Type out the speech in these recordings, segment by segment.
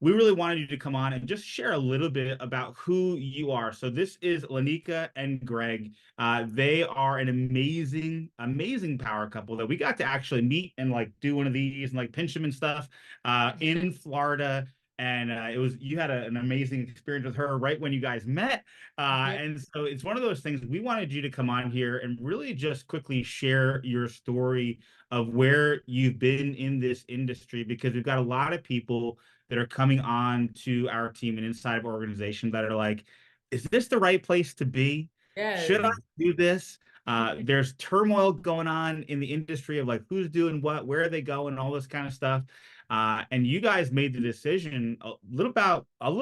we really wanted you to come on and just share a little bit about who you are. So this is Lenika and Gregg. They are an amazing, amazing power couple that we got to actually meet and like do one of these and like pinch them and stuff in Florida. And it was you had an amazing experience with her right when you guys met. And so it's one of those things we wanted you to come on here and really just quickly share your story of where you've been in this industry, because we've got a lot of people that are coming on to our team and inside of our organization that are like, is this the right place to be? Should I Yes. do this? There's turmoil going on in the industry of like who's doing what, where are they going, all this kind of stuff. And you guys made the decision a little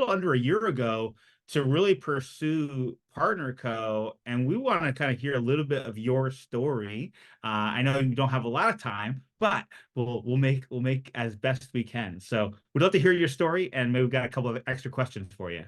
under a year ago to really pursue Partner Co. And we want to kind of hear a little bit of your story. I know you don't have a lot of time, but we'll make as best we can. So we'd love to hear your story, and maybe we've got a couple of extra questions for you.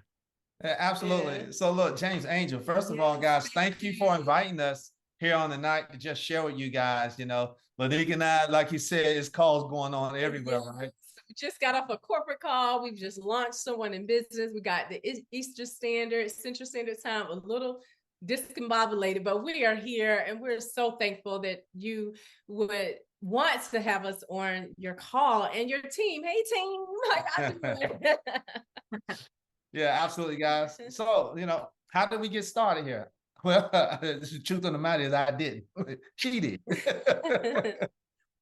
Yeah, absolutely. So look, James Angel, first of all, guys, thank you for inviting us here on the night to just share with you guys. Lenika and I, like you said, it's calls going on everywhere, right? We just got off a corporate call. We've just launched someone in business. We got the Eastern Standard, Central Standard Time, a little discombobulated, but we are here, and we're so thankful that you would want to have us on your call and your team. Hey, team. Like, I do it. Yeah, absolutely, guys. So, how did we get started here? Well, the truth of the matter is I didn't. She did.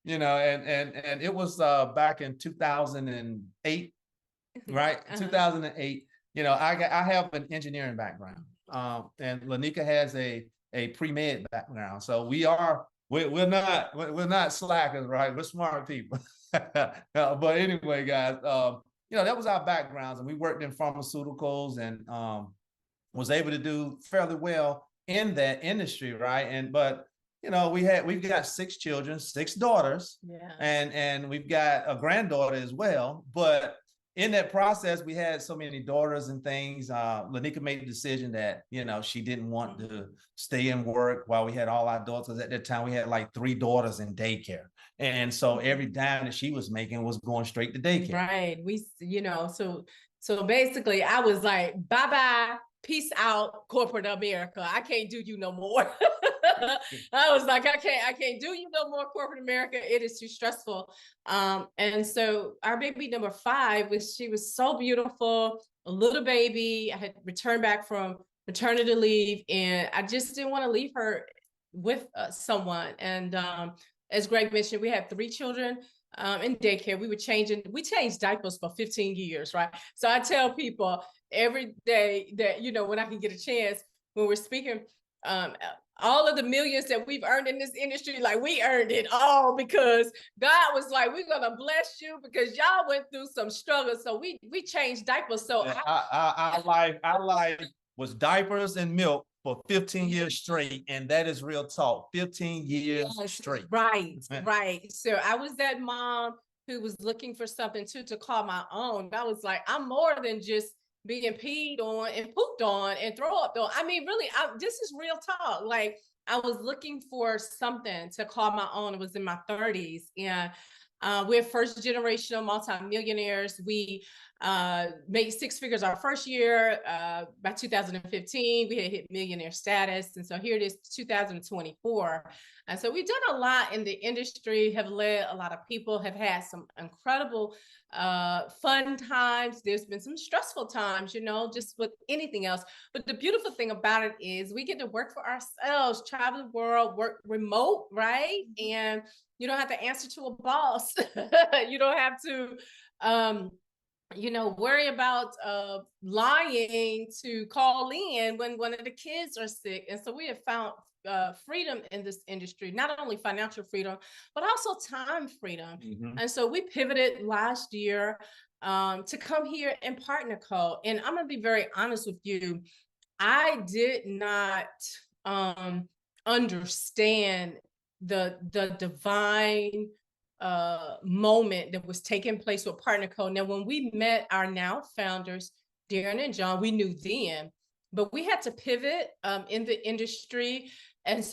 And it was back in 2008, right? 2008. I have an engineering background. And Lenika has a pre-med background. So we're not slackers, right? We're smart people. But anyway, guys, that was our backgrounds, and we worked in pharmaceuticals and was able to do fairly well in that industry, right? But we've got 6 children, 6 daughters, yeah, and we've got a granddaughter as well. But in that process, we had so many daughters and things. Lenika made the decision that she didn't want to stay and work while we had all our daughters. At that time, we had like 3 daughters in daycare, and so every dime that she was making was going straight to daycare. Right. So basically, I was like, bye bye. Peace out, corporate America. I can't do you no more. I was like, I can't do you no more, corporate America. It is too stressful. And so our baby number 5 she was so beautiful, a little baby. I had returned back from maternity leave, and I just didn't want to leave her with someone. And as Gregg mentioned, we had 3 children in daycare. We changed diapers for 15 years, right? So I tell people every day that, when I can get a chance, when we're speaking, all of the millions that we've earned in this industry, like we earned it all because God was like, we're going to bless you because y'all went through some struggles. So we changed diapers. So our life was diapers and milk for 15 years straight. And that is real talk, 15 years straight. Right, right. So I was that mom who was looking for something to call my own. I was like, I'm more than just being peed on and pooped on and throw up on. I mean, really, this is real talk. Like, I was looking for something to call my own. It was in my 30s. And we're first generational multimillionaires. We made 6 figures our first year. By 2015, we had hit millionaire status. And so here it is, 2024. And so we've done a lot in the industry, have led a lot of people, have had some incredible fun times. There's been some stressful times, just with anything else. But the beautiful thing about it is we get to work for ourselves, travel the world, work remote, right? And you don't have to answer to a boss. You don't have to worry about lying to call in when one of the kids are sick. And so we have found freedom in this industry, not only financial freedom, but also time freedom. Mm-hmm. And so we pivoted last year to come here and Partner Co. And I'm going to be very honest with you. I did not understand the divine moment that was taking place with Partner Co. Now, when we met our now founders, Darren and John, we knew them, but we had to pivot in the industry.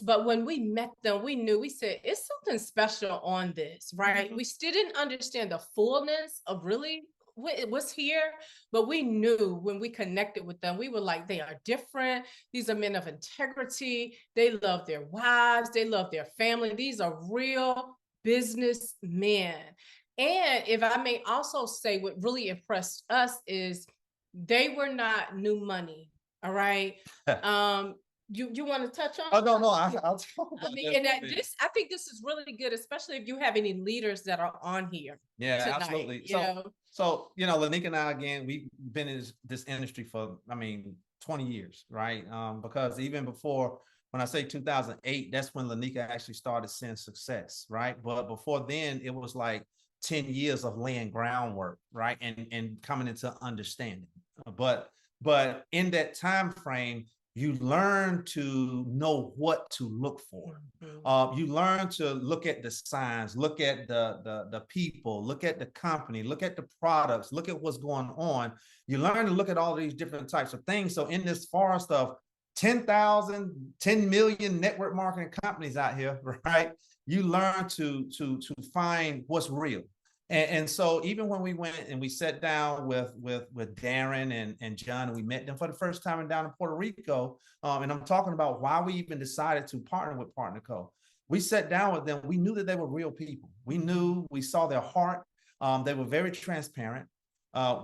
But when we met them, we said, it's something special on this, right? Mm-hmm. We still didn't understand the fullness of really it was here, but we knew when we connected with them, we were like, they are different. These are men of integrity. They love their wives. They love their family. These are real business men. And if I may also say, what really impressed us is they were not new money. All right. You want to touch on? Oh, no, I'll talk I about mean, that and a that little bit. this, I think this is really good, especially if you have any leaders that are on here Yeah, tonight. absolutely. You know? So, Lenika and I, again, we've been in this industry for, 20 years, right? Because even before, when I say 2008, that's when Lenika actually started seeing success, right? But before then, it was like 10 years of laying groundwork, right? And coming into understanding. But in that time frame, you learn to know what to look for. You learn to look at the signs, look at the people, look at the company, look at the products, look at what's going on. You learn to look at all these different types of things. So in this forest of 10,000, 10 million network marketing companies out here, right? You learn to find what's real. And so even when we went and we sat down with Darren and John, and we met them for the first time down in Puerto Rico, and I'm talking about why we even decided to partner with Partner Co. We sat down with them. We knew that they were real people. We saw their heart. They were very transparent.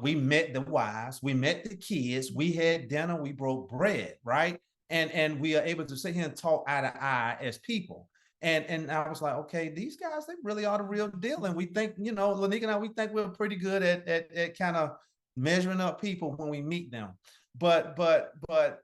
We met the wives, we met the kids, we had dinner, we broke bread, right? And we are able to sit here and talk eye to eye as people. And I was like, okay, these guys, they really are the real deal. And we think, Lenika and I, we think we're pretty good at kind of measuring up people when we meet them. But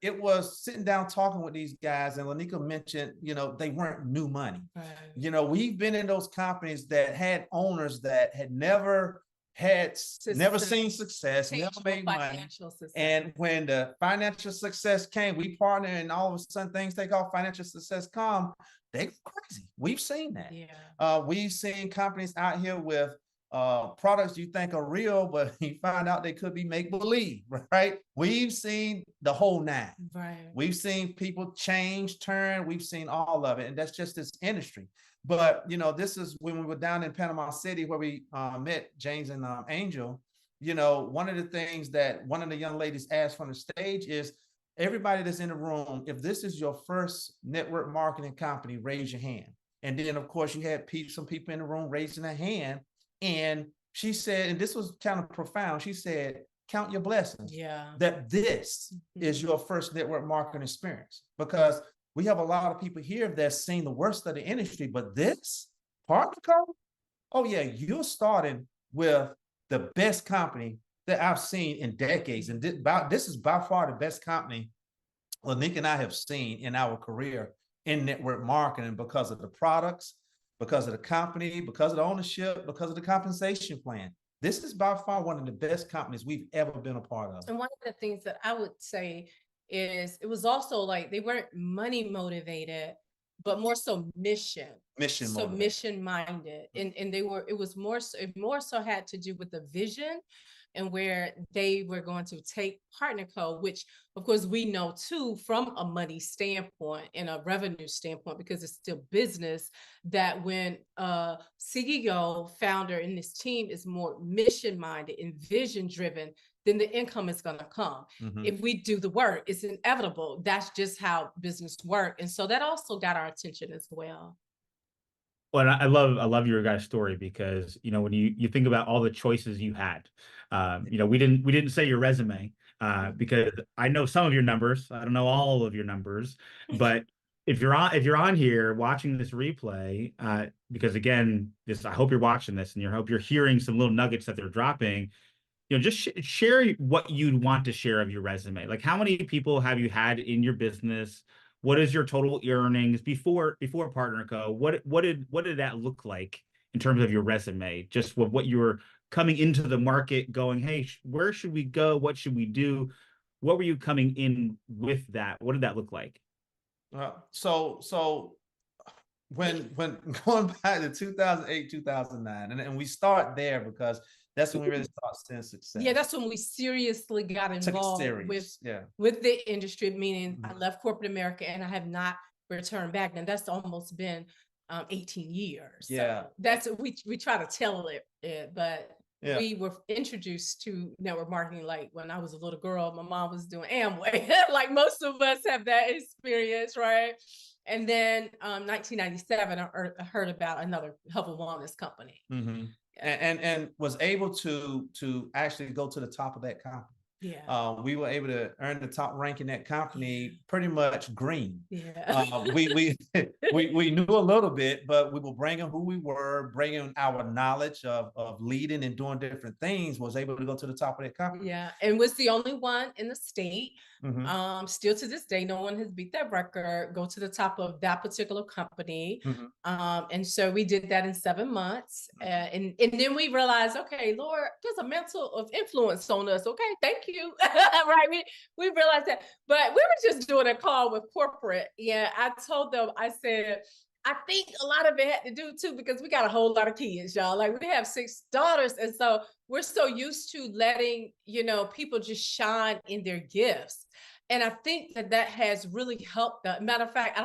it was sitting down talking with these guys, and Lenika mentioned, they weren't new money. Right. We've been in those companies that had owners that had never seen success, never made money. Success. And when the financial success came, we partner, and all of a sudden things take off, financial success come, they go crazy. We've seen that. Yeah. We've seen companies out here with products you think are real, but you find out they could be make-believe, right? We've seen the whole nine. Right. We've seen people change, turn. We've seen all of it. And that's just this industry. But, this is when we were down in Panama City where we met James and Angel. One of the things that one of the young ladies asked from the stage is, everybody that's in the room, if this is your first network marketing company, raise your hand. And then, of course, you had some people in the room raising their hand. And she said, and this was kind of profound, she said, count your blessings. Yeah. That this is your first network marketing experience. Because we have a lot of people here that's seen the worst of the industry, but this Partner Co, oh yeah, you're starting with the best company that I've seen in decades. And this is by far the best company Lenika and I have seen in our career in network marketing, because of the products, because of the company, because of the ownership, because of the compensation plan. This is by far one of the best companies we've ever been a part of. And one of the things that I would say is it was also like they weren't money motivated, but more so mission minded. And it was more so had to do with the vision and where they were going to take Partner Co, which of course we know too from a money standpoint and a revenue standpoint, because it's still business, that when a CEO, founder, and this team is more mission minded and vision driven, then the income is going to come. If we do the work, it's inevitable. That's just how business works. And so that also got our attention as well. Well, I love your guys' story, because when you think about all the choices you had, we didn't say your resume because I know some of your numbers. I don't know all of your numbers, but if you're on here watching this replay, because again, I hope you're watching this and I hope you're hearing some little nuggets that they're dropping. Just share what you'd want to share of your resume. Like, how many people have you had in your business? What is your total earnings before Partner Co? What did that look like in terms of your resume? Just what you were coming into the market going, hey, where should we go? What should we do? What were you coming in with that? What did that look like? So when going back to 2008, 2009, and we start there because that's when we really start seeing success. Yeah, that's when we seriously got involved with the industry, meaning I left corporate America and I have not returned back. And that's almost been 18 years. Yeah. So that's we try to tell it, but we were introduced to network marketing. Like when I was a little girl, my mom was doing Amway. Like most of us have that experience, right? And then 1997, I heard about another health and wellness company. Mm-hmm. And was able to actually go to the top of that company. Yeah. We were able to earn the top rank in that company, pretty much green. Yeah. We knew a little bit, but we were bringing who we were, bringing our knowledge of leading and doing different things, was able to go to the top of that company. Yeah. And was the only one in the state. Mm-hmm. Still to this day, no one has beat that record, go to the top of that particular company. Mm-hmm. And so we did that in 7 months. And then we realized, okay, Lord, there's a mantle of influence on us. Okay, thank you. Right. We realized that, but we were just doing a call with corporate. Yeah. I told them, I said, I think a lot of it had to do too, because we got a whole lot of kids, y'all. Like we have 6 daughters. And so we're so used to letting, people just shine in their gifts. And I think that has really helped. Matter of fact,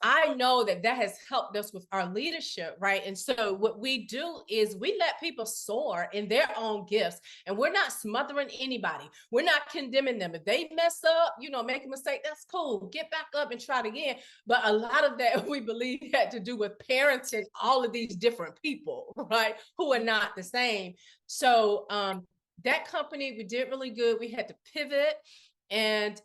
I know that has helped us with our leadership, right? And so what we do is we let people soar in their own gifts, and we're not smothering anybody. We're not condemning them. If they mess up, make a mistake, that's cool. Get back up and try it again. But a lot of that we believe had to do with parenting all of these different people, right? Who are not the same. So that company, we did really good. We had to pivot. And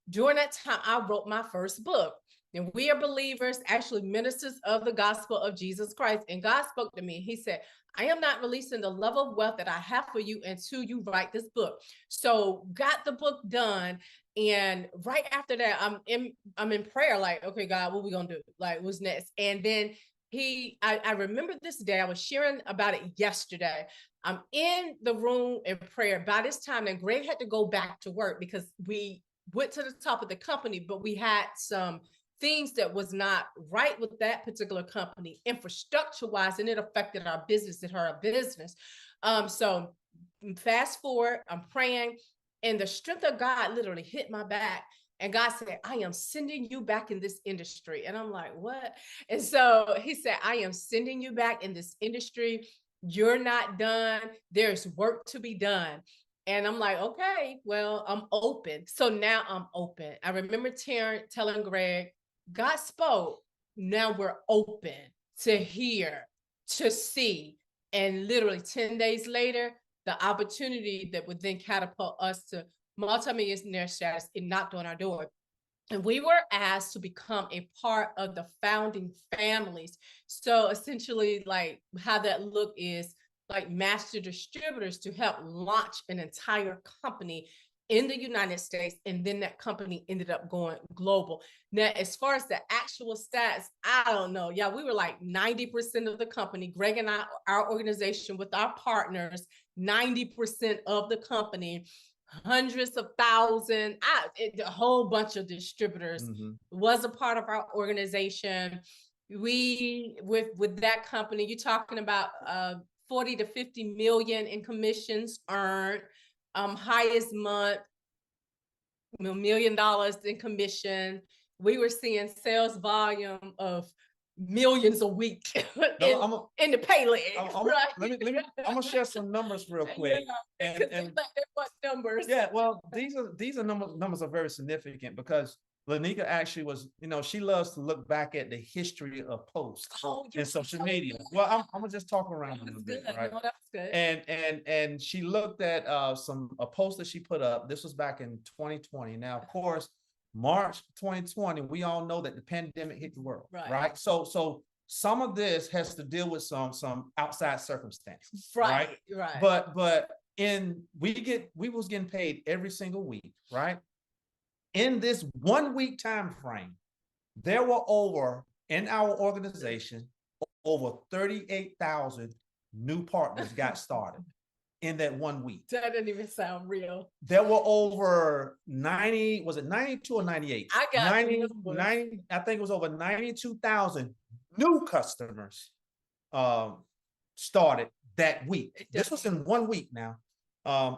during that time, I wrote my first book. And we are believers, actually ministers of the gospel of Jesus Christ. And God spoke to me. He said, I am not releasing the level of wealth that I have for you until you write this book. So got the book done. And right after that, I'm in prayer, like, okay, God, what are we going to do? Like, what's next? And then I remember this day, I was sharing about it yesterday. I'm in the room in prayer. By this time, and Gregg had to go back to work because we went to the top of the company, but we had some things that was not right with that particular company, infrastructure wise, and it affected our business and her business. So fast forward, I'm praying, and the strength of God literally hit my back. And God said, I am sending you back in this industry. And I'm like, what? And so he said, I am sending you back in this industry. You're not done. There's work to be done. And I'm like, okay, well, I'm open. So now I'm open. I remember telling Gregg, God spoke. Now we're open to hear, to see. And literally 10 days later, the opportunity that would then catapult us to multimillionaire status, it knocked on our door. And we were asked to become a part of the founding families. So essentially, like how that look is like master distributors to help launch an entire company in the United States. And then that company ended up going global. Now, as far as the actual stats, I don't know. Yeah, we were like 90% of the company. Gregg and I, our organization with our partners, 90% of the company, hundreds of thousands, a whole bunch of distributors was a part of our organization. We, with that company, you're talking about 40 to 50 million in commissions earned. Highest month, $1 million in commission. We were seeing sales volume of millions a week in the pay leg. I'm gonna share some numbers real quick. Yeah, and what numbers? Yeah, well, these are numbers are very significant because Lenika actually was, she loves to look back at the history of posts in social media. Well, I'm gonna just talk around a little bit, right? No, that's good. And she looked at a post that she put up. This was back in 2020. Now, of course, March 2020, we all know that the pandemic hit the world, right? So some of this has to deal with some outside circumstances, right? But we was getting paid every single week, right? In this 1 week time frame, there were in our organization, over 38,000 new partners got started in that 1 week. That didn't even sound real. There were over 90, was it 92 or 98? I got 90, I think it was over 92,000 new customers started that week. This was in 1 week now.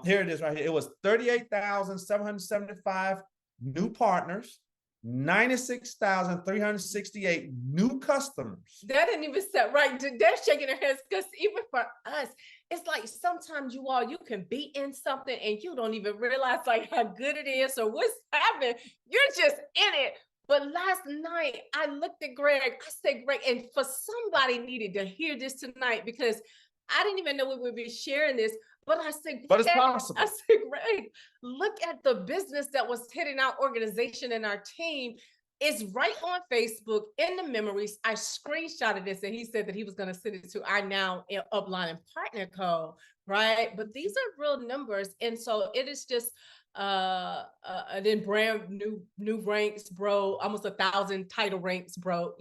Here it is right here. It was 38,775 new partners 96,368 new customers. That didn't even set right. They're shaking their heads because even for us, it's like sometimes you can be in something and you don't even realize like how good it is or what's happening. You're just in it. But last night I looked at Greg. I said, Greg, and for somebody needed to hear this tonight because I didn't even know we would be sharing this. But I said, But it's possible. I said, Greg, look at the business that was hitting our organization and our team. It's right on Facebook in the memories. I screenshotted this and he said that he was going to send it to our now upline and partner code, right? But these are real numbers. And so it is just then brand new ranks, bro, almost 1,000 title ranks, bro,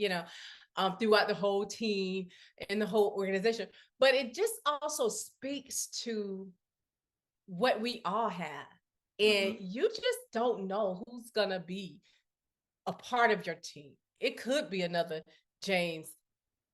throughout the whole team and the whole organization. But it just also speaks to what we all have. And you just don't know who's gonna be a part of your team. It could be another James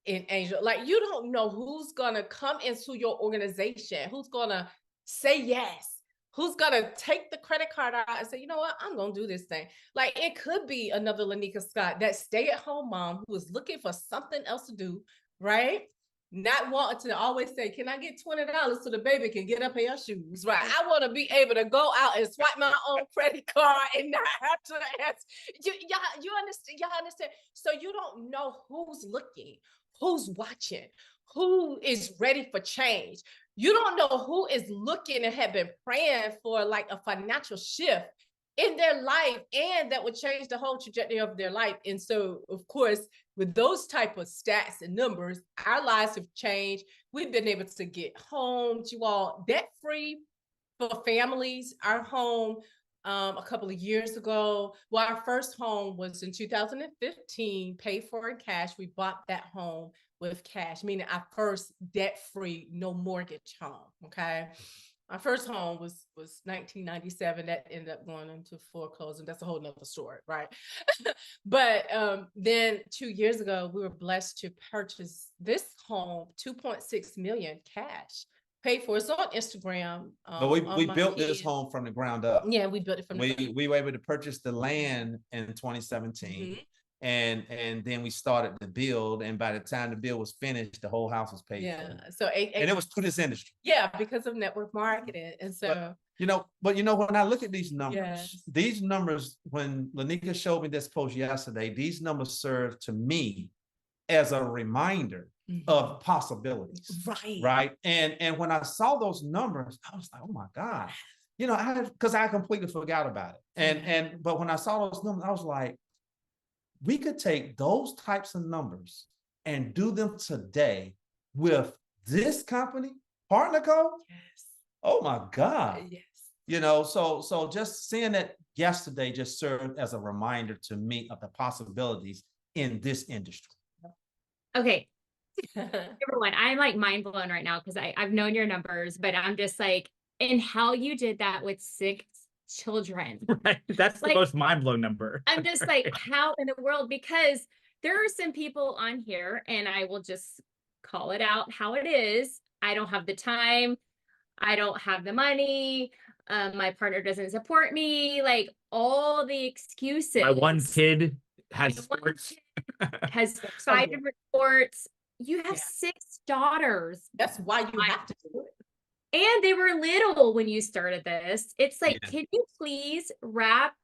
and Angel. Like, you don't know who's gonna come into your organization, who's gonna say yes, who's gonna take the credit card out and say, you know what, I'm gonna do this thing. Like, it could be another Lenika Scott, that stay-at-home mom who is looking for something else to do, right? Not wanting to always say, can I get $20 so the baby can get up in her shoes, right? I want to be able to go out and swipe my own credit card and not have to ask. You understand? Y'all understand? So you don't know who's looking, who's watching, who is ready for change. You don't know who is looking and have been praying for like a financial shift in their life, and that would change the whole trajectory of their life. And so, of course, with those type of stats and numbers, our lives have changed. We've been able to get homes, you all, debt-free for families. Our home a couple of years ago, well, our first home was in 2015, paid for in cash. We bought that home with cash, meaning our first debt-free, no mortgage home, okay? Our first home was 1997. That ended up going into foreclosure. That's a whole nother story, right? But then 2 years ago, we were blessed to purchase this home, 2.6 million cash, paid for. It's on Instagram. But we built this home from the ground up. Yeah, we built it from the ground up. We were able to purchase the land in 2017. And then we started the build, and by the time the build was finished, the whole house was paid for. So and it was to this industry. Yeah, because of network marketing. And so but when I look at these numbers, when Lenika showed me this post yesterday, these numbers serve to me as a reminder of possibilities. Right. And when I saw those numbers, I was like, oh my God, because I completely forgot about it. But when I saw those numbers, I was like, we could take those types of numbers and do them today with this company, Partner Code. Yes. Oh my God. Yes. So just seeing that yesterday just served as a reminder to me of the possibilities in this industry. Okay. Number one, I'm like mind blown right now because I've known your numbers, but I'm just like, and how you did that with 6 children. Right. That's the most mind-blowing number. I'm just like, how in the world? Because there are some people on here, and I will just call it out how it is. I don't have the time. I don't have the money. My partner doesn't support me. Like all the excuses. My one kid has sports. Has 5 different sports. You have 6 daughters. That's why you have to do it. And they were little when you started this. It's like, can you please wrap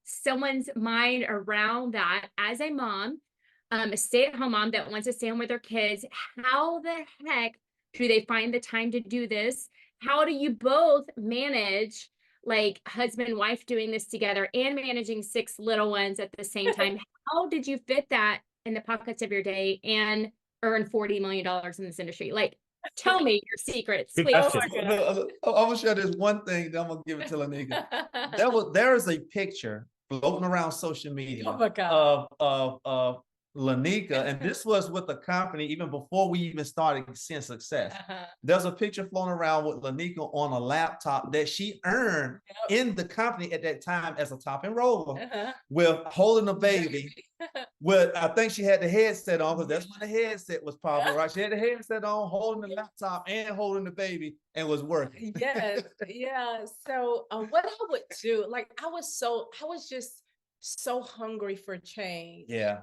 someone's mind around that as a mom, a stay-at-home mom that wants to stay home with their kids? How the heck do they find the time to do this? How do you both manage like husband and wife doing this together and managing 6 little ones at the same time? How did you fit that in the pockets of your day and earn $40 million in this industry? Like, tell me your secrets, please. I'm gonna share this one thing, then I'm gonna give it to Lenika. There is a picture floating around social media of Lenika, and this was with the company even before we even started seeing success. There's a picture floating around with Lenika on a laptop that she earned in the company at that time as a top enroller, with holding a baby. With, I think she had the headset on, because that's when the headset was popular, right? She had the headset on, holding the laptop and holding the baby, and was working. Yes, yeah. So what I would do, like, I was just so hungry for change. Yeah.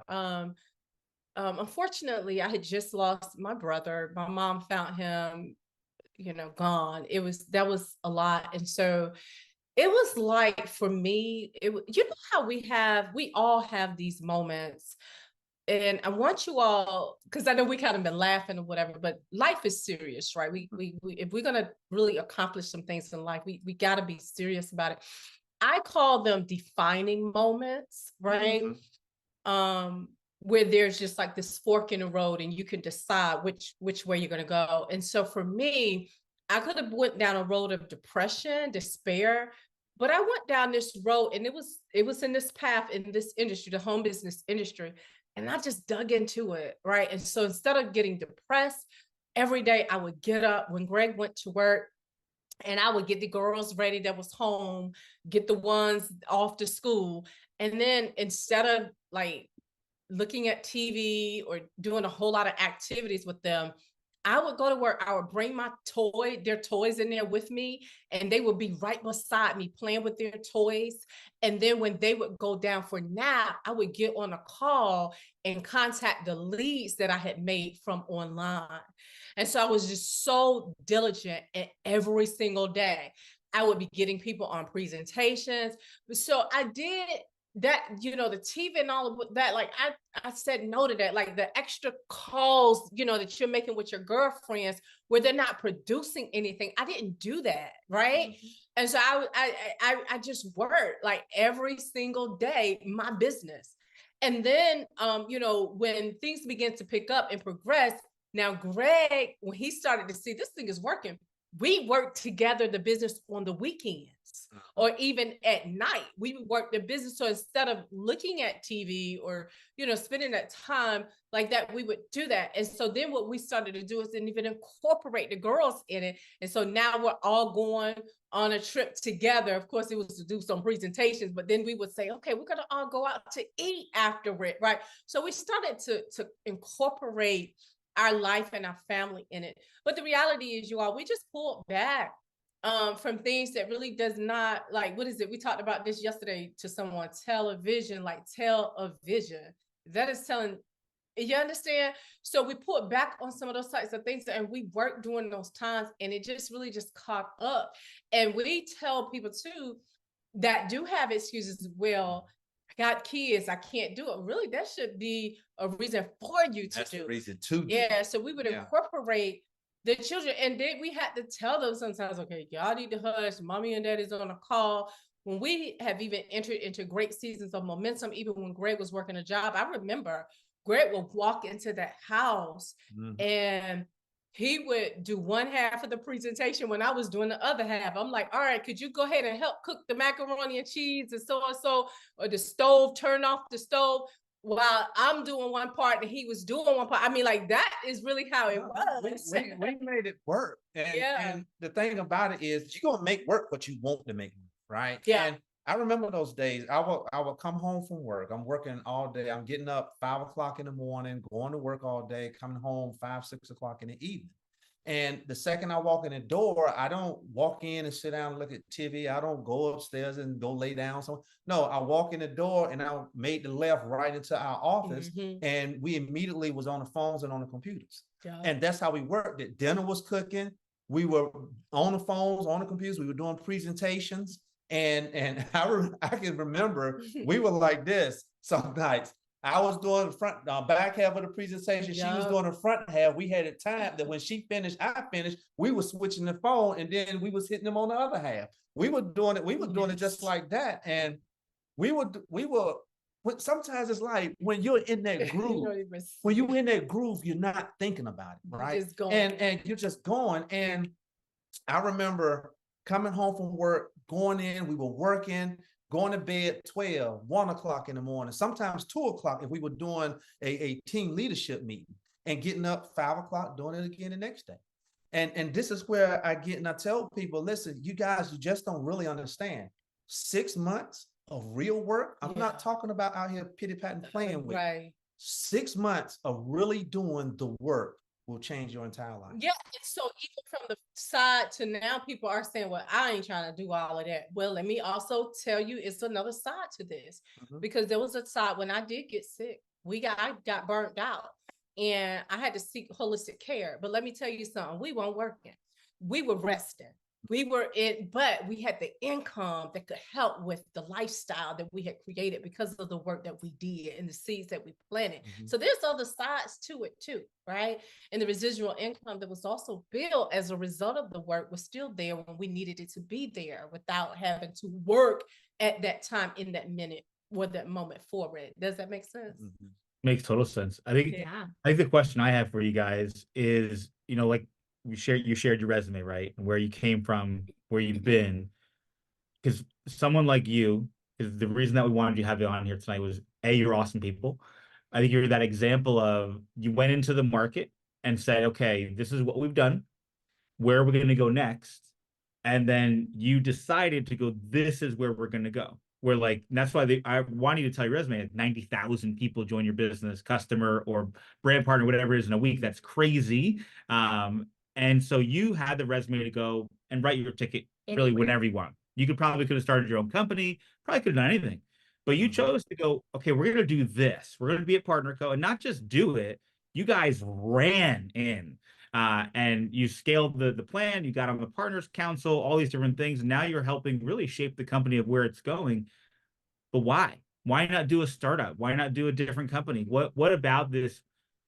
Unfortunately, I had just lost my brother. My mom found him, gone. That was a lot. And so it was like, for me, you know how we all have these moments. And I want you all, because I know we kind of been laughing or whatever, but life is serious, right? We if we're gonna really accomplish some things in life, we got to be serious about it. I call them defining moments, right? Where there's just like this fork in the road, and you can decide which way you're gonna go. And so for me, I could have went down a road of depression, despair, but I went down this road, and it was in this path in this industry, the home business industry, and I just dug into it, right? And so instead of getting depressed, every day I would get up when Gregg went to work, and I would get the girls ready that was home, get the ones off to school. And then instead of like looking at TV or doing a whole lot of activities with them, I would go to work. I would bring their toys in there with me, and they would be right beside me playing with their toys. And then when they would go down for nap, I would get on a call and contact the leads that I had made from online. And so I was just so diligent, and every single day I would be getting people on presentations. So I did that, the TV and all of that. Like I said no to that, like the extra calls, that you're making with your girlfriends where they're not producing anything. I didn't do that, right? Mm-hmm. And so I just worked like every single day, my business. And then, when things began to pick up and progress, now Gregg, when he started to see this thing is working, we worked together the business on the weekends or even at night. We would work the business. So instead of looking at TV or, spending that time like that, we would do that. And so then what we started to do is then even incorporate the girls in it. And so now we're all going on a trip together. Of course, it was to do some presentations, but then we would say, okay, we're going to all go out to eat after it, right? So we started to incorporate our life and our family in it. But the reality is, you all, we just pulled back from things that really does not, like, what is it? We talked about this yesterday to someone, tell a vision. That is telling, you understand? So we pulled back on some of those types of things, and we worked during those times, and it just really just caught up. And we tell people too that do have excuses, well, I got kids, I can't do it. Really, that should be a reason for you to do. That's a reason to do. Yeah, so we would incorporate the children, and then we had to tell them sometimes, okay, y'all need to hush, mommy and daddy's on a call. When we have even entered into great seasons of momentum, even when Gregg was working a job, I remember Gregg would walk into that house and he would do one half of the presentation when I was doing the other half. I'm like, all right, could you go ahead and help cook the macaroni and cheese and so, or the stove, turn off the stove while I'm doing one part and he was doing one part. I mean, like, that is really how it was. We made it work. And the thing about it is, you're going to make work what you want to make, right? Yeah. And I remember those days. I would come home from work. I'm working all day. I'm getting up 5 o'clock in the morning, going to work all day, coming home 5, 6 o'clock in the evening. And the second I walk in the door, I don't walk in and sit down and look at TV. I don't go upstairs and go lay down. So no, I walk in the door and I made the left right into our office, and we immediately was on the phones and on the computers. Yeah. And that's how we worked it. Dinner was cooking. We were on the phones, on the computers. We were doing presentations. And I can remember we were like this some nights. I was doing the back half of the presentation. She was doing the front half. We had a time that when she finished, I finished. We were switching the phone, and then we was hitting them on the other half. We were doing it. We were doing it just like that. And we were. Sometimes it's like when you're in that groove. When you're in that groove, you're not thinking about it, right? Just going. And you're just going. And I remember coming home from work, going in. We were working. Going to bed 12, 1 o'clock in the morning, sometimes 2 o'clock if we were doing a team leadership meeting, and getting up 5 o'clock, doing it again the next day. And this is where I get, and I tell people, listen, you guys, you just don't really understand. 6 months of real work. I'm not talking about out here pity patting playing with. Right. 6 months of really doing the work will change your entire life. Yeah. So even from the side to now, people are saying, well, I ain't trying to do all of that. Well, let me also tell you, it's another side to this, because there was a side when I did get sick. I got burnt out and I had to seek holistic care. But let me tell you something, we weren't working. We were resting. We were in, but we had the income that could help with the lifestyle that we had created because of the work that we did and the seeds that we planted. So there's other sides to it too, right? And the residual income that was also built as a result of the work was still there when we needed it to be there without having to work at that time in that minute or that moment for it. Does that make sense? Makes total sense. I think the question I have for you guys is, like you shared your resume, right? And where you came from, where you've been. Because someone like you, is the reason that we wanted you to have you on here tonight was you're awesome people. I think you're that example of you went into the market and said, okay, this is what we've done. Where are we going to go next? And then you decided to go, this is where we're going to go. We're like, that's why I wanted you to tell your resume, like 90,000 people join your business, customer or brand partner, whatever it is in a week. That's crazy. And so you had the resume to go and write your ticket really whenever you want. You could have started your own company, probably could have done anything, but you chose to go, okay, we're going to do this. We're going to be at Partner Co. and not just do it. You guys ran in. And you scaled the plan, you got on the partners council, all these different things. And now you're helping really shape the company of where it's going. But why? Why not do a startup? Why not do a different company? What about this?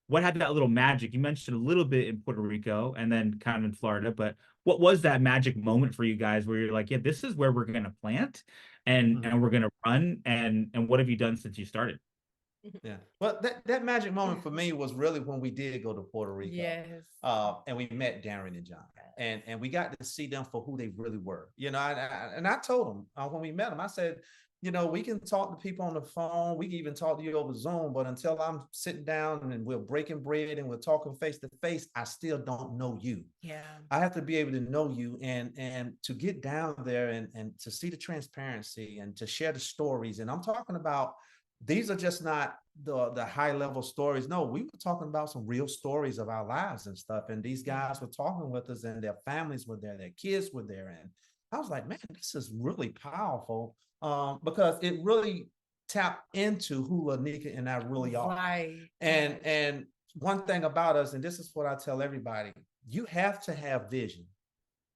What had that little magic? You mentioned a little bit in Puerto Rico and then kind of in Florida, but what was that magic moment for you guys where you're like, yeah, this is where we're going to plant and we're going to run, and what have you done since you started? Yeah. Well, that magic moment for me was really when we did go to Puerto Rico. Yes. And we met Darren and John, and we got to see them for who they really were. I told them when we met them, I said, we can talk to people on the phone. We can even talk to you over Zoom, but until I'm sitting down and we're breaking bread and we're talking face to face, I still don't know you. Yeah. I have to be able to know you and to get down there and to see the transparency and to share the stories. And I'm talking about, these are just not the high level stories. No, we were talking about some real stories of our lives and stuff. And these guys were talking with us and their families were there, their kids were there. And I was like, man, this is really powerful because it really tapped into who Lenika and I really are. Right. And one thing about us, and this is what I tell everybody, you have to have vision.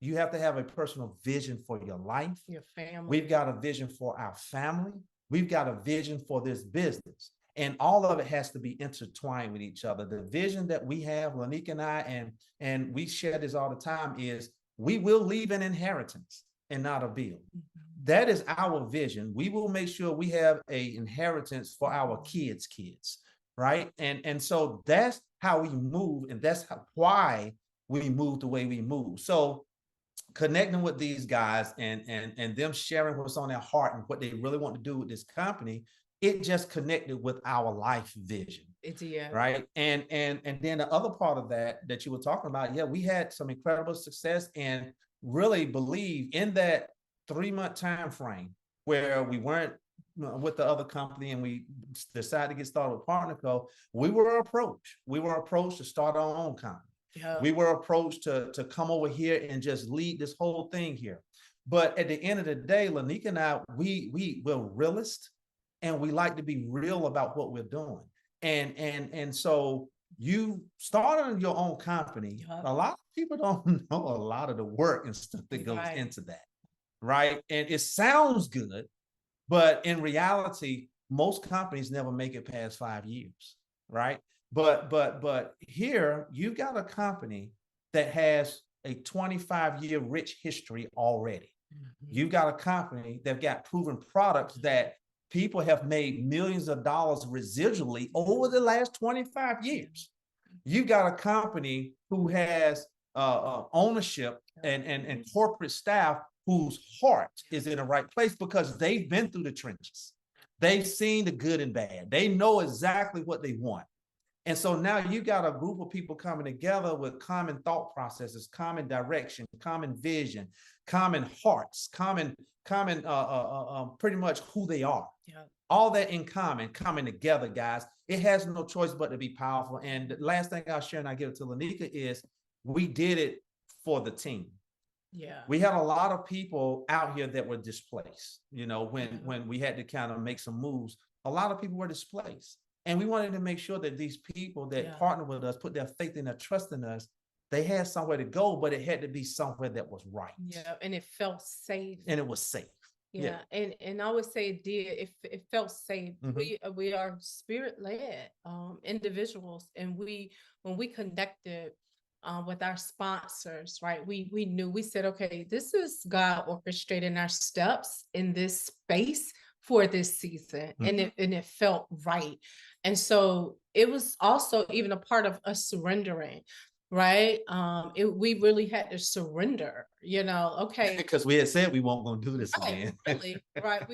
You have to have a personal vision for your life. Your family. We've got a vision for our family. We've got a vision for this business, and all of it has to be intertwined with each other. The vision that we have, Lenika and I, and we share this all the time, is we will leave an inheritance and not a bill. That is our vision. We will make sure we have an inheritance for our kids' kids, right? And so that's how we move, and that's why we move the way we move. So connecting with these guys and them sharing what's on their heart and what they really want to do with this company, it just connected with our life vision. Right. And then the other part of that you were talking about, we had some incredible success and really believe in that 3-month time frame where we weren't with the other company and we decided to get started with Partner Co. We were approached to start our own company. We were approached to come over here and just lead this whole thing here. But at the end of the day, Lenika and I, we're realists and we like to be real about what we're doing. And so you starting your own company, a lot of people don't know a lot of the work and stuff that goes into that. Right. And it sounds good, but in reality, most companies never make it past 5 years. Right. But here you've got a company that has a 25-year rich history already. You've got a company that got proven products that people have made millions of dollars residually over the last 25 years. You've got a company who has ownership and corporate staff whose heart is in the right place because they've been through the trenches. They've seen the good and bad. They know exactly what they want. And so now you got a group of people coming together with common thought processes, common direction, common vision, common hearts, common pretty much who they are. all that in common, coming together, guys. It has no choice but to be powerful. And the last thing I'll share, and I give it to Lenika, is we did it for the team. Yeah. We had a lot of people out here that were displaced. You know, when we had to kind of make some moves, a lot of people were displaced. And we wanted to make sure that these people that partner with us, put their faith and their trust in us, they had somewhere to go, but it had to be somewhere that was right. Yeah, and it felt safe. And it was safe. Yeah, and I would say it did. It felt safe. We are spirit-led individuals, and when we connected with our sponsors, right? We knew, we said, okay, this is God orchestrating our steps in this space for this season, and it felt right. And so it was also even a part of us surrendering, right? We really had to surrender, you know, okay. Because we had said we weren't going to do this again. Really, right.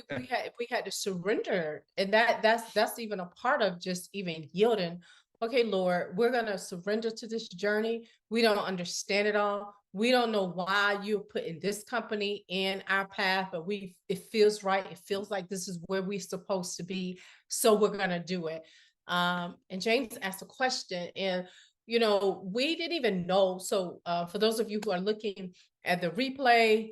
We had to surrender. And that's even a part of just even yielding. Okay, Lord, we're gonna surrender to this journey. We don't understand it all. We don't know why you're putting this company in our path, but it feels right. It feels like this is where we're supposed to be. So we're gonna do it. And James asked a question, and you know, we didn't even know. So for those of you who are looking at the replay,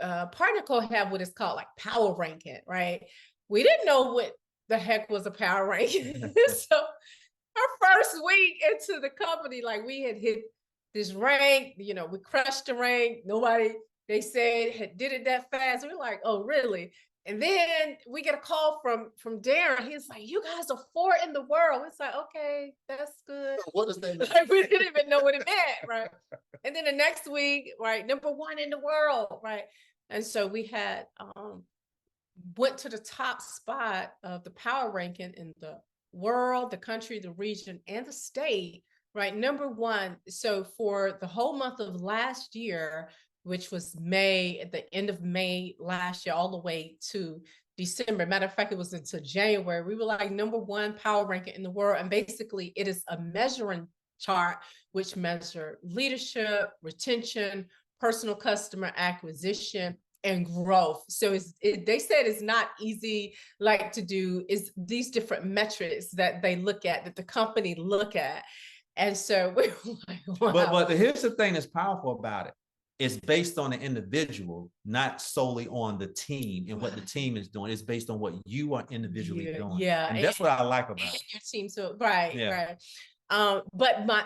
Partner Code have what is called like power ranking, right? We didn't know what the heck was a power ranking. So our first week into the company, like we had hit this rank, you know, we crushed the rank. Nobody, they said, did it that fast. We're like, oh, really? And then we get a call from Darren. He's like, you guys are 4 in the world. It's like, okay, that's good. What does that mean? Like, we didn't even know what it meant, right? And then the next week, right, #1 in the world, right? And so we had went to the top spot of the power ranking in the world, the country, the region, and the state, right? #1. So for the whole month of last year, which was May, at the end of May last year, all the way to December. Matter of fact, it was into January. We were like #1 power ranking in the world. And basically it is a measuring chart, which measure leadership, retention, personal customer acquisition, and growth. So they said it's not easy like to do, is these different metrics that they look at, that the company look at. And so we were like, wow. But here's the thing that's powerful about it. It's based on the individual, not solely on the team and what the team is doing. It's based on what you are individually doing. Yeah. And that's what I like about it. Your team. So right. But my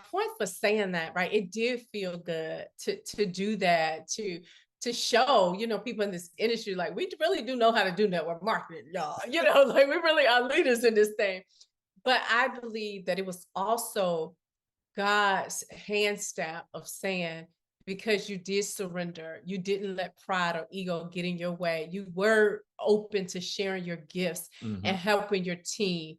point for saying that, right, it did feel good to do that, to show, you know, people in this industry, like, we really do know how to do network marketing, y'all. You know, like, we really are leaders in this thing. But I believe that it was also God's hand stamp of saying, because you did surrender, you didn't let pride or ego get in your way. You were open to sharing your gifts and helping your team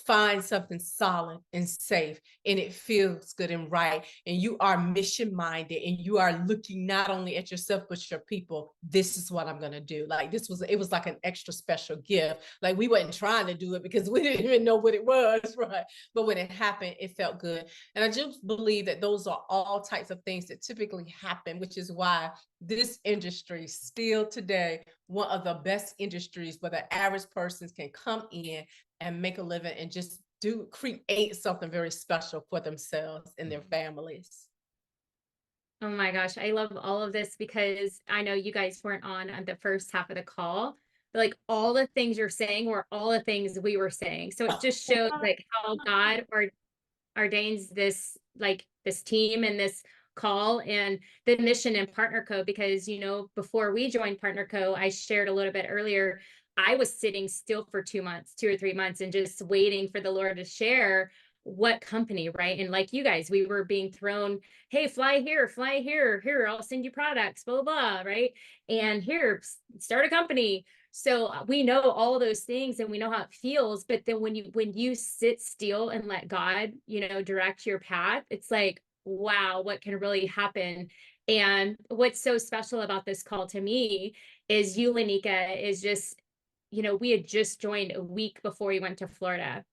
find something solid and safe, and it feels good and right. And you are mission minded, and you are looking not only at yourself, but your people. This is what I'm going to do. Like, it was like an extra special gift. Like, we weren't trying to do it because we didn't even know what it was, right? But when it happened, it felt good. And I just believe that those are all types of things that typically happen, which is why this industry still today, one of the best industries where the average person can come in and make a living and just create something very special for themselves and their families. Oh my gosh, I love all of this, because I know you guys weren't on the first half of the call, but like all the things you're saying were all the things we were saying. So it just shows like how God ordains this, like this team and this call and the mission and Partner Co. Because, you know, before we joined Partner Co., I shared a little bit earlier, I was sitting still for 2 months, 2 or 3 months, and just waiting for the Lord to share what company, right? And like you guys, we were being thrown, hey, fly here, here, I'll send you products, blah, blah, blah, right? And here, start a company. So we know all those things and we know how it feels. But then when you sit still and let God, you know, direct your path, it's like, wow, what can really happen? And what's so special about this call to me is you, Lenika, is just, you know, we had just joined a week before we went to Florida.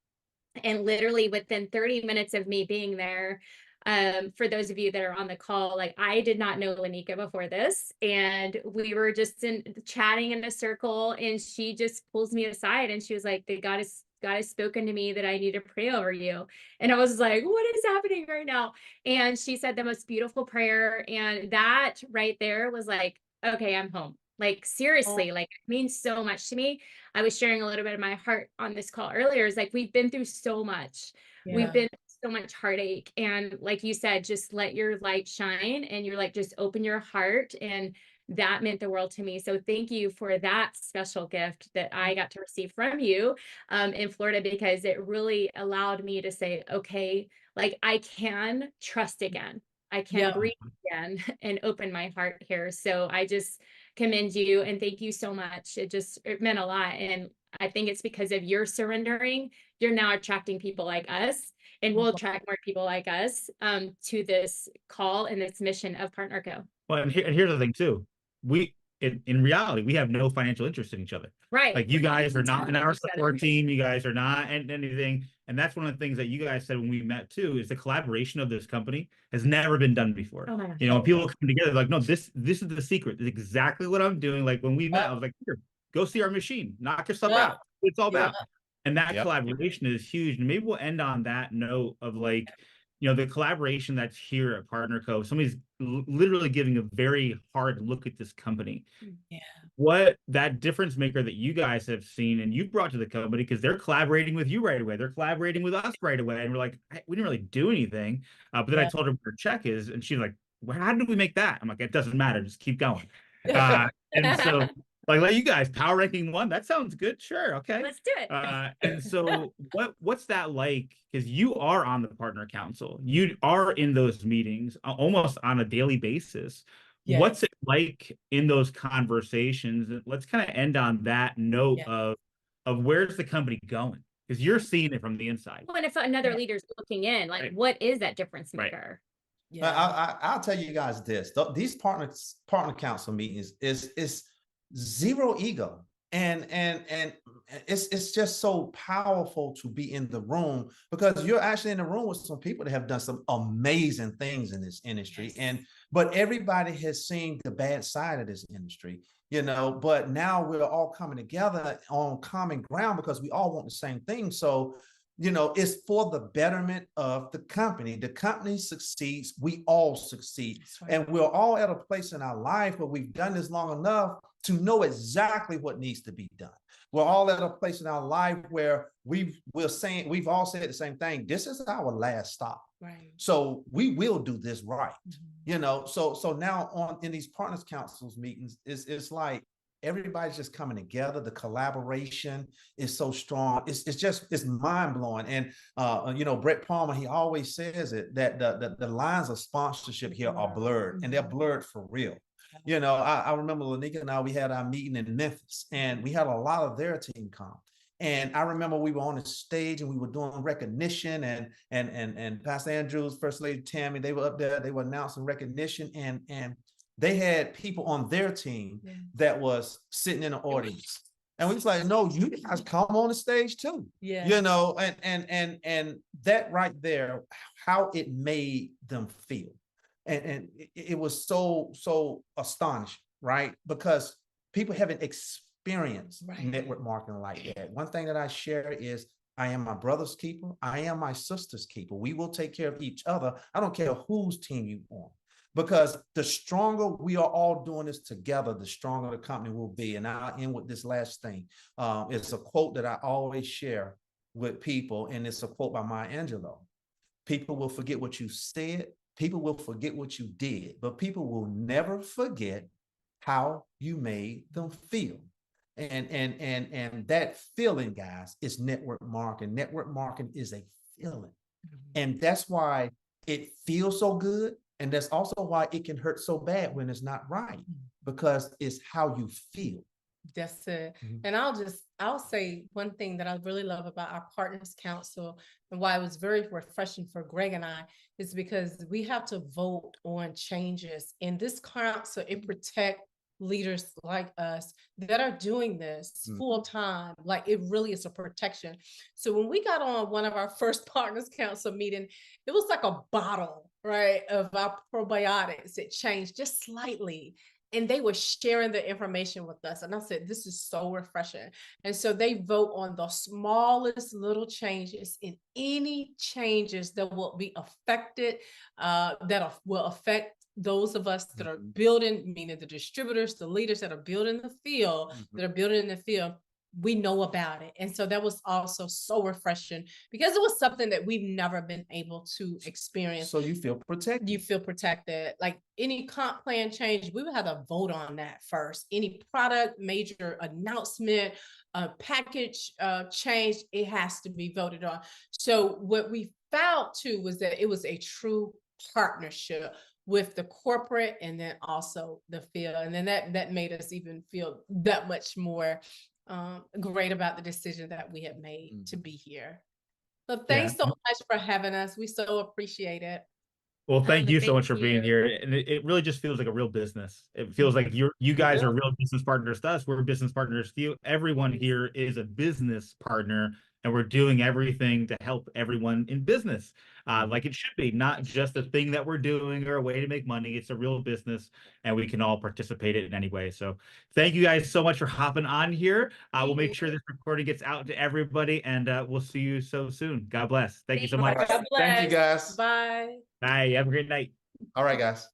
And literally within 30 minutes of me being there, For those of you that are on the call, like I did not know Lenika before this, and we were just chatting in a circle, and she just pulls me aside and she was like, God has spoken to me that I need to pray over you. And I was like, what is happening right now? And she said the most beautiful prayer. And that right there was like, okay, I'm home. Like seriously, like it means so much to me. I was sharing a little bit of my heart on this call earlier. It's like we've been through so much. We've been so much heartache. And like you said, just let your light shine, and you're like, just open your heart. And that meant the world to me. So thank you for that special gift that I got to receive from you in Florida, because it really allowed me to say, okay, like I can trust again. I can breathe again and open my heart here. So I just commend you and thank you so much. It meant a lot. And I think it's because of your surrendering, you're now attracting people like us, and we'll attract more people like us to this call and this mission of Partner Co. Well, and here's the thing too. In reality, we have no financial interest in each other. Right. Like you guys are not in our support team. You guys are not in anything. And that's one of the things that you guys said when we met too, is the collaboration of this company has never been done before. Oh my gosh. You know, when people come together, like, no, this is the secret. This is exactly what I'm doing. Like when we met, I was like, here, go see our machine, knock yourself out. It's all about. And that collaboration is huge. And maybe we'll end on that note of like, you know, the collaboration that's here at Partner Co. Somebody's literally giving a very hard look at this company. Yeah. What that difference maker that you guys have seen and you brought to the company, because they're collaborating with you right away. They're collaborating with us right away. And we're like, we didn't really do anything. But then I told her what her check is, and she's like, well, how did we make that? I'm like, it doesn't matter. Just keep going. And so like you guys, power ranking 1, that sounds good. Sure. Okay. Let's do it. And so what's that like? Because you are on the partner council. You are in those meetings almost on a daily basis. Yes. What's it like in those conversations? Let's kind of end on that note of where's the company going? Because you're seeing it from the inside. Well, and if another leader's looking in, like what is that difference maker? Right. I'll tell you guys this. These partner council meetings is zero ego. And it's just so powerful to be in the room, because you're actually in the room with some people that have done some amazing things in this industry. But everybody has seen the bad side of this industry, you know, but now we're all coming together on common ground because we all want the same thing. So, you know, it's for the betterment of the company. The company succeeds, we all succeed. Right. And we're all at a place in our life where we've done this long enough to know exactly what needs to be done. We're all at a place in our life where we've all said the same thing. This is our last stop. Right. So we will do this right. Mm-hmm. You know, so now in these partners councils meetings, it's like everybody's just coming together. The collaboration is so strong. It's mind blowing. And you know, Brett Palmer, he always says it, that the lines of sponsorship here are blurred, and they're blurred for real. You know, I remember Lenika and I, we had our meeting in Memphis, and we had a lot of their team come. And I remember we were on the stage and we were doing recognition, and Pastor Andrews, First Lady Tammy, they were up there, they were announcing recognition, and they had people on their team that was sitting in the audience. And we was like, no, you guys come on the stage too. Yeah. You know, and that right there, how it made them feel. And it was so astonishing, right? Because people haven't experienced network marketing like that. One thing that I share is I am my brother's keeper. I am my sister's keeper. We will take care of each other. I don't care whose team you on, because the stronger we are all doing this together, the stronger the company will be. And I'll end with this last thing. It's a quote that I always share with people, and it's a quote by Maya Angelou. People will forget what you said. People will forget what you did, but people will never forget how you made them feel. And that feeling, guys, is network marketing. Network marketing is a feeling. And that's why it feels so good. And that's also why it can hurt so bad when it's not right, because it's how you feel. That's it. And I'll say one thing that I really love about our Partners Council, and why it was very refreshing for Gregg and I, is because we have to vote on changes. In this council, it protects leaders like us that are doing this full time. Like, it really is a protection. So when we got on one of our first Partners Council meeting, it was like a bottle right, of our probiotics. It changed just slightly. And they were sharing the information with us. And I said, this is so refreshing. And so they vote on the smallest little changes, in any changes that will be affected, will affect those of us that are building, meaning the distributors, the leaders that are building the field, that are building in the field. We know about it. And so that was also so refreshing, because it was something that we've never been able to experience. So you feel protected. You feel protected. Like any comp plan change, we would have to vote on that first. Any product, major announcement, package change, it has to be voted on. So what we found too was that it was a true partnership with the corporate and then also the field. And then that made us even feel that much more great about the decision that we have made to be here. So thanks so much for having us. We so appreciate it. Well, thank you so Thank much for being you. here. And it really just feels like a real business. It feels like you guys are real business partners to us. We're business partners to you. Everyone here is a business partner, and we're doing everything to help everyone in business, like it should be, not just a thing that we're doing or a way to make money. It's a real business, and we can all participate in any way. So thank you guys so much for hopping on here. We'll make sure this recording gets out to everybody, and we'll see you so soon. God bless. Thank you so much. God bless. Thank you, guys. Bye. Bye. Have a great night. All right, guys.